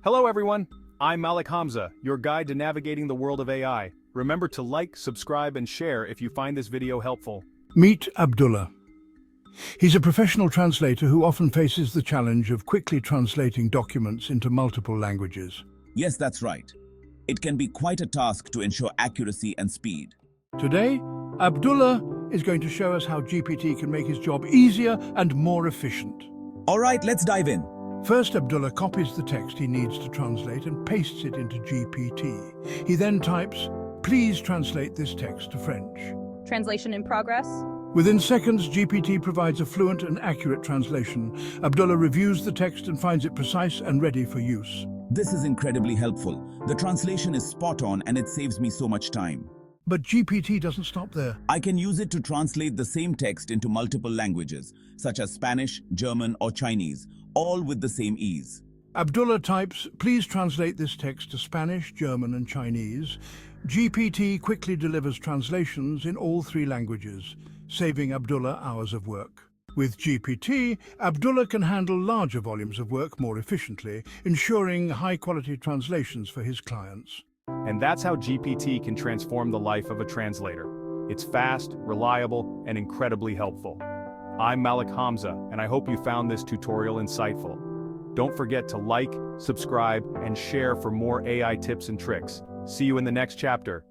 Hello everyone, I'm Malik Hamza, your guide to navigating the world of AI. Remember to like, subscribe, and share if you find this video helpful. Meet Abdullah. He's a professional translator who often faces the challenge of quickly translating documents into multiple languages. Yes, that's right. It can be quite a task to ensure accuracy and speed. Today, Abdullah is going to show us how GPT can make his job easier and more efficient. All right, let's dive in. First, Abdullah copies the text he needs to translate and pastes it into GPT. He then types, "Please translate this text to French." Translation in progress. Within seconds, GPT provides a fluent and accurate translation. Abdullah reviews the text and finds it precise and ready for use. This is incredibly helpful. The translation is spot on and it saves me so much time. But GPT doesn't stop there. I can use it to translate the same text into multiple languages, such as Spanish, German, or Chinese, all with the same ease. Abdullah types, "Please translate this text to Spanish, German, and Chinese." GPT quickly delivers translations in all three languages, saving Abdullah hours of work. With GPT, Abdullah can handle larger volumes of work more efficiently, ensuring high-quality translations for his clients. And that's how GPT can transform the life of a translator. It's fast, reliable, and incredibly helpful. I'm Malik Hamza, and I hope you found this tutorial insightful. Don't forget to like, subscribe, and share for more AI tips and tricks. See you in the next chapter.